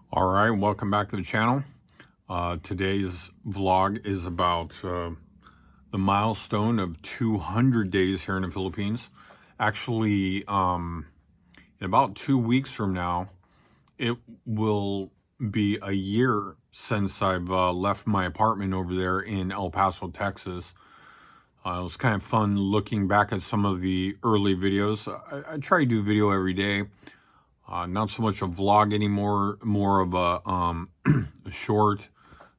All right, welcome back to the channel. Today's vlog is about the milestone of 200 days here in the Philippines. Actually, in about 2 weeks from now, it will be a year since I've left my apartment over there in El Paso, Texas. It was kind of fun looking back at some of the early videos. I try to do video every day. Not so much a vlog anymore, more of a short,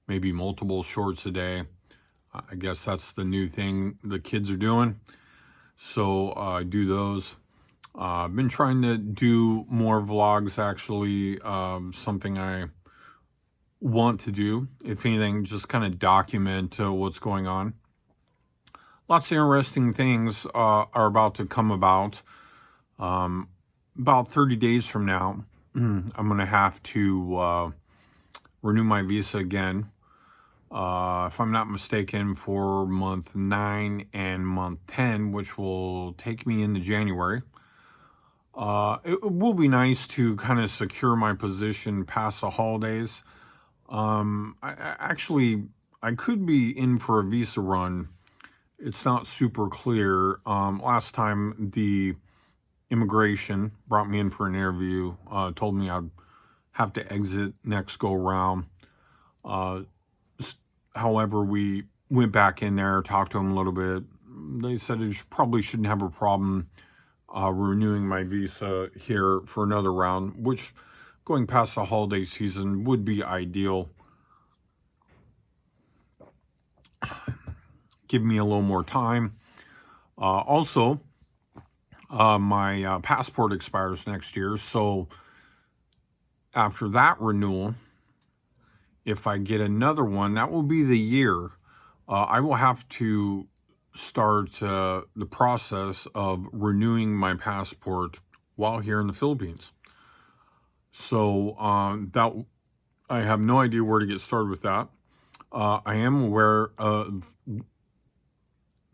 maybe multiple shorts a day. I guess that's the new thing the kids are doing. So I do those. I've been trying to do more vlogs, actually. Something I want to do, if anything, just kind of document what's going on. Lots of interesting things are about to come about. About 30 days from now, I'm going to have to renew my visa again. If I'm not mistaken, for month 9 and month 10, which will take me into January. It will be nice to kind of secure my position past the holidays. I could be in for a visa run. It's not super clear. Last time the immigration brought me in for an interview, told me I'd have to exit next go round. However, we went back in there, talked to them a little bit. They said I probably shouldn't have a problem renewing my visa here for another round, which going past the holiday season would be ideal. Give me a little more time. Also, my passport expires next year, so after that renewal, if I get another one, that will be the year. I will have to start the process of renewing my passport while here in the Philippines. So that I have no idea where to get started with that. I am aware of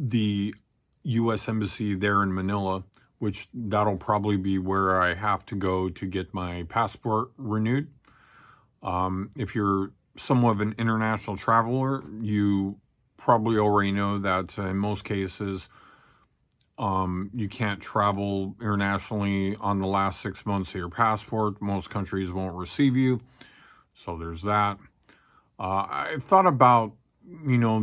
the U.S. Embassy there in Manila, which that'll probably be where I have to go to get my passport renewed. If you're somewhat of an international traveler, you probably already know that in most cases, you can't travel internationally on the last 6 months of your passport. Most countries won't receive you. So there's that. I've thought about,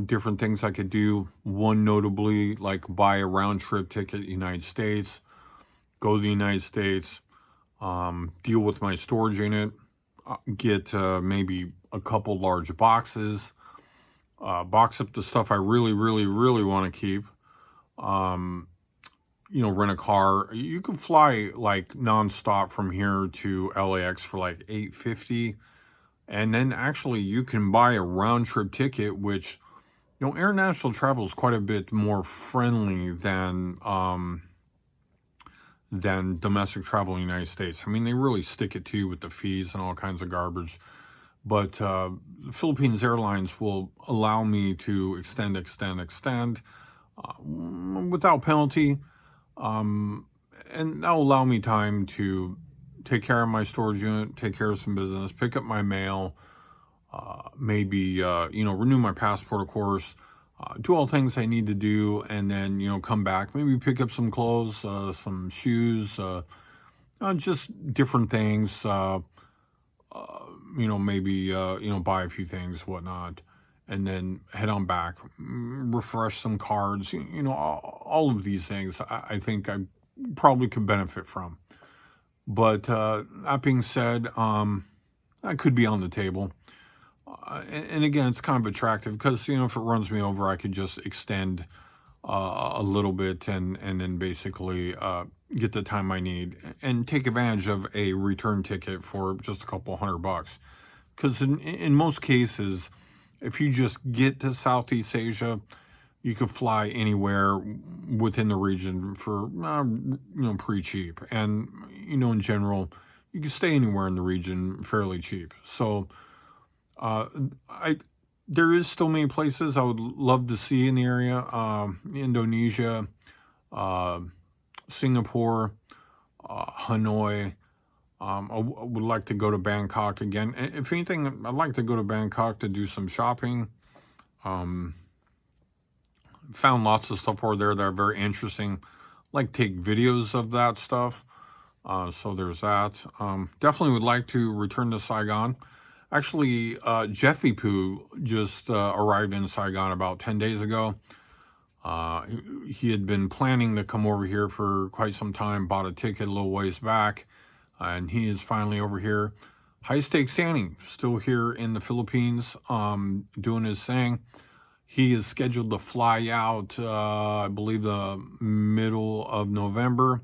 different things I could do. One notably, like buy a round trip ticket to the United States, go to the United States, deal with my storage unit, get maybe a couple large boxes, box up the stuff I really, really, really want to keep. Rent a car. You can fly like nonstop from here to LAX for like $850. And then actually you can buy a round trip ticket, which, international travel is quite a bit more friendly than domestic travel in the United States. I mean, they really stick it to you with the fees and all kinds of garbage. But the Philippines Airlines will allow me to extend without penalty. And that'll allow me time to take care of my storage unit, take care of some business, pick up my mail, maybe, renew my passport, of course, do all things I need to do, and then, come back, maybe pick up some clothes, some shoes, just different things, maybe, buy a few things, whatnot, and then head on back, refresh some cards, all of these things I think I probably could benefit from. But that being said, that could be on the table. And again, it's kind of attractive because, if it runs me over, I could just extend a little bit and then basically get the time I need and take advantage of a return ticket for just a couple $100. Because in most cases, if you just get to Southeast Asia, you could fly anywhere within the region for, pretty cheap. And, in general, you can stay anywhere in the region fairly cheap. So there is still many places I would love to see in the area. Indonesia, Singapore, Hanoi, I would like to go to Bangkok again. If anything, I'd like to go to Bangkok to do some shopping. Um, Found lots of stuff over there that are very interesting. Like take videos of that stuff. So there's that. Definitely would like to return to Saigon. Actually, Jeffy Poo just arrived in Saigon about 10 days ago. He had been planning to come over here for quite some time, bought a ticket a little ways back, and he is finally over here. High Stakes Danny, still here in the Philippines, doing his thing. He is scheduled to fly out, I believe, the middle of November.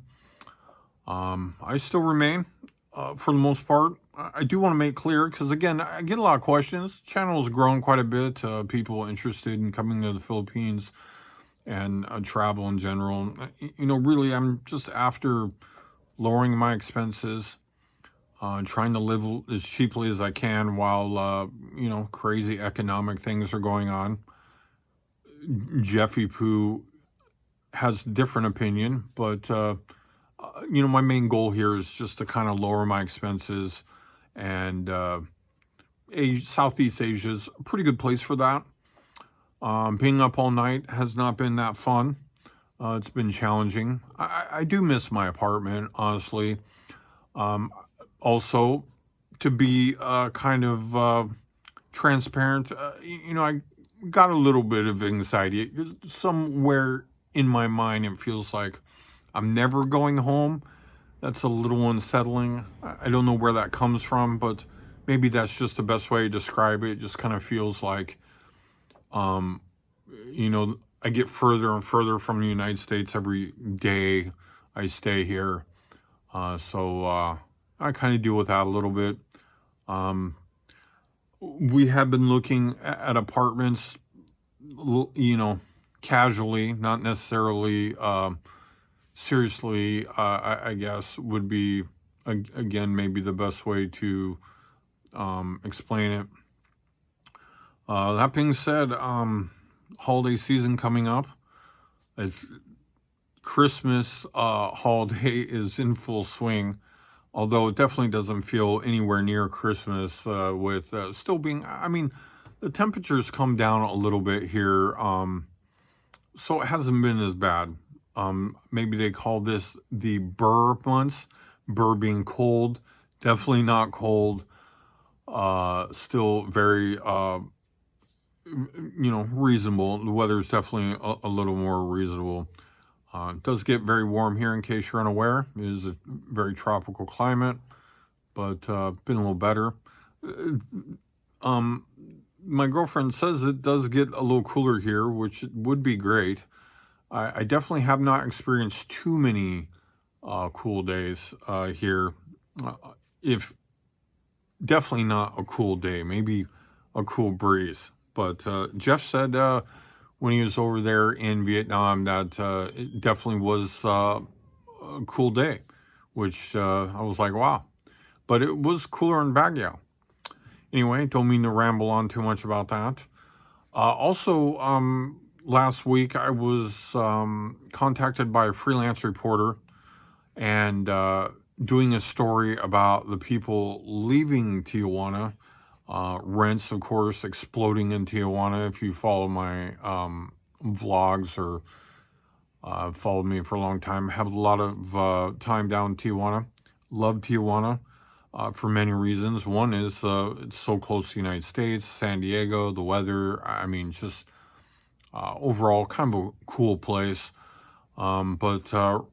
I still remain, for the most part. I do want to make clear, because again, I get a lot of questions. The channel has grown quite a bit. People interested in coming to the Philippines and travel in general. Really, I'm just after lowering my expenses, trying to live as cheaply as I can while, crazy economic things are going on. Jeffy Poo has a different opinion, but, my main goal here is just to kind of lower my expenses, and Southeast Asia is a pretty good place for that. Being up all night has not been that fun. It's been challenging. I do miss my apartment, honestly. Also, to be kind of transparent, I got a little bit of anxiety. Somewhere in my mind, it feels like I'm never going home. That's a little unsettling. I don't know where that comes from, but maybe that's just the best way to describe it. It just kind of feels like, I get further and further from the United States every day I stay here. So I kind of deal with that a little bit. We have been looking at apartments, casually, not necessarily seriously, I guess would be, again, maybe the best way to explain it. That being said, holiday season coming up. Christmas holiday is in full swing, although it definitely doesn't feel anywhere near Christmas with still being, the temperatures come down a little bit here, so it hasn't been as bad. Maybe they call this the Burr months, Burr being cold, definitely not cold, still very, reasonable. The weather is definitely a little more reasonable. It does get very warm here, in case you're unaware. It is a very tropical climate, but been a little better. My girlfriend says it does get a little cooler here, which would be great. I definitely have not experienced too many cool days here. If definitely not a cool day, maybe a cool breeze. But Jeff said when he was over there in Vietnam that it definitely was a cool day, which I was like, wow. But it was cooler in Baguio. Anyway, don't mean to ramble on too much about that. Also, last week I was contacted by a freelance reporter and doing a story about the people leaving Tijuana. Rents, of course, exploding in Tijuana. If you follow my vlogs or followed me for a long time, have a lot of time down in Tijuana. Love Tijuana for many reasons. One is it's so close to the United States, San Diego, the weather. Just overall kind of a cool place. But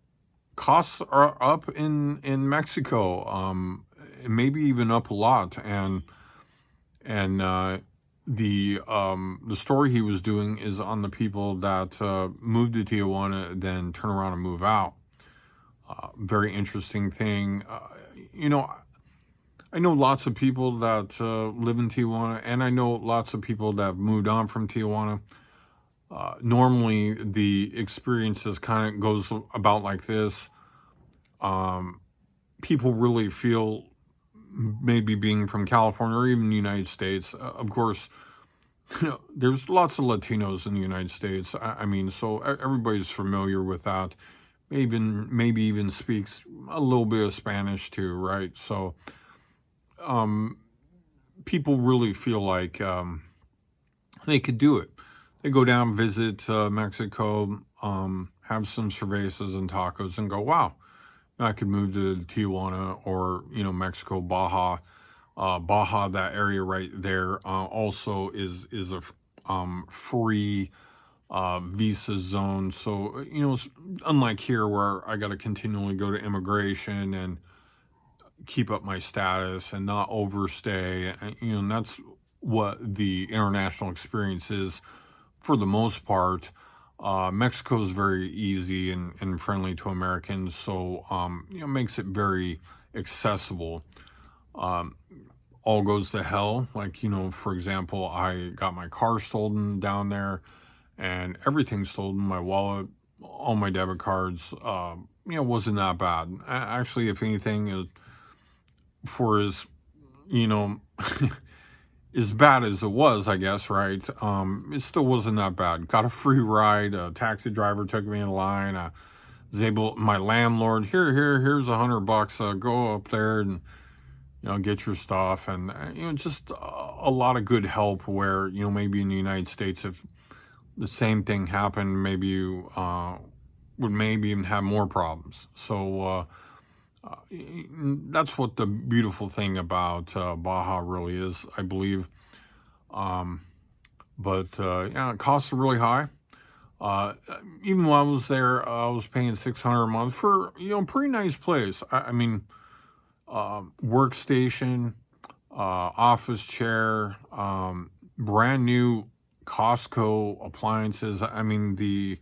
costs are up in Mexico, maybe even up a lot. And the story he was doing is on the people that moved to Tijuana, then turn around and move out. Very interesting thing. I know lots of people that live in Tijuana, and I know lots of people that have moved on from Tijuana. Normally, the experiences kind of goes about like this. People really feel, maybe being from California or even the United States, of course, there's lots of Latinos in the United States. So everybody's familiar with that. maybe even speaks a little bit of Spanish too, right? So people really feel like they could do it. They go down, visit Mexico, have some cervezas and tacos, and go, wow, I could move to Tijuana or, Mexico, Baja. Baja, that area right there, also is a free visa zone. So, unlike here where I got to continually go to immigration and keep up my status and not overstay, and that's what the international experience is for the most part. Mexico is very easy and friendly to Americans, so makes it very accessible. All goes to hell. Like, for example, I got my car stolen down there and everything stolen, my wallet, all my debit cards, wasn't that bad. Actually, if anything, for as, as bad as it was, I guess, right? It still wasn't that bad. Got a free ride. A taxi driver took me in line. I was able, my landlord, here's $100. Go up there and, get your stuff. And, just a lot of good help where, maybe in the United States, if the same thing happened, maybe you would maybe even have more problems. So that's what the beautiful thing about Baja really is, I believe. But costs are really high. Even while I was there, I was paying $600 a month for, pretty nice place. I mean, workstation, office chair, brand new Costco appliances. I mean, the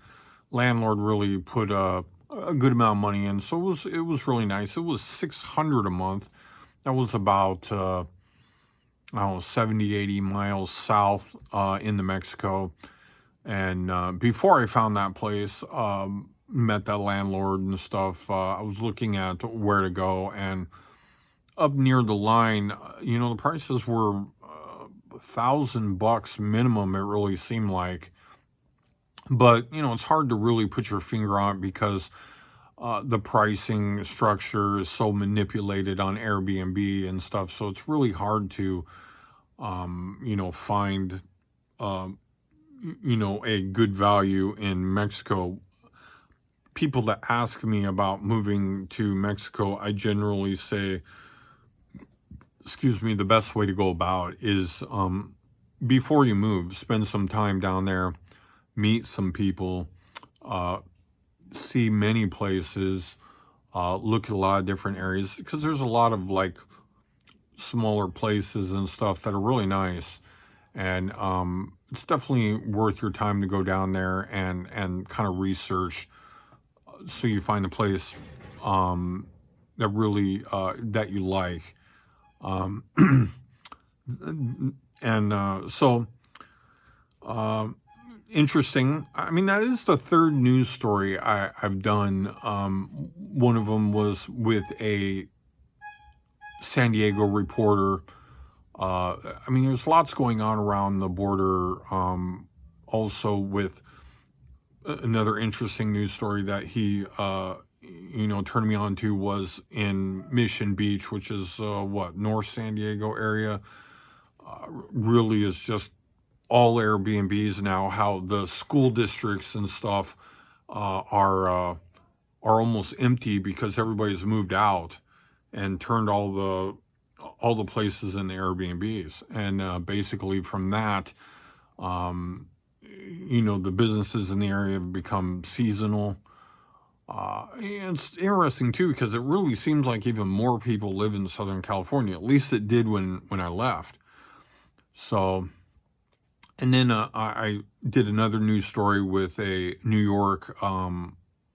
landlord really put a good amount of money in, so it was really nice. It was $600 a month. That was about 70, 80 miles south into Mexico. And before I found that place, met that landlord and stuff, I was looking at where to go, and up near the line, the prices were $1,000 minimum, it really seemed like. But, it's hard to really put your finger on it because the pricing structure is so manipulated on Airbnb and stuff. So it's really hard to, find, a good value in Mexico. People that ask me about moving to Mexico, I generally say, the best way to go about is before you move, spend some time down there, meet some people, see many places, look at a lot of different areas, because there's a lot of like smaller places and stuff that are really nice. And it's definitely worth your time to go down there and kind of research so you find a place that really that you like. Interesting. I mean, that is the third news story I've done. One of them was with a San Diego reporter. I mean, there's lots going on around the border. Also with another interesting news story that he, turned me on to was in Mission Beach, which is, North San Diego area. Really is just all Airbnbs now, how the school districts and stuff are almost empty because everybody's moved out and turned all the places into Airbnbs. And basically from that, the businesses in the area have become seasonal. And it's interesting too, because it really seems like even more people live in Southern California. At least it did when I left. So, and then I did another news story with a New York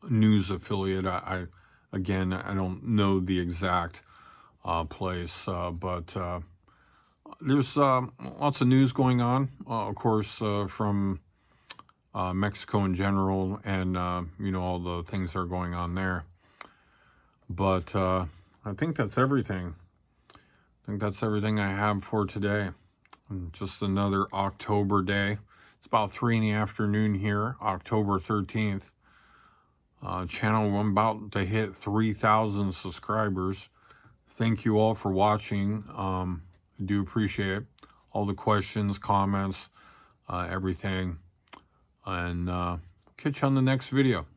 news affiliate. I don't know the exact place, but there's lots of news going on, of course, from Mexico in general, and all the things that are going on there. But I think that's everything. I think that's everything I have for today. Just another October day. It's about 3 in the afternoon here, October 13th. channel. I'm about to hit 3,000 subscribers. Thank you all for watching. I do appreciate all the questions, comments, everything. And catch you on the next video.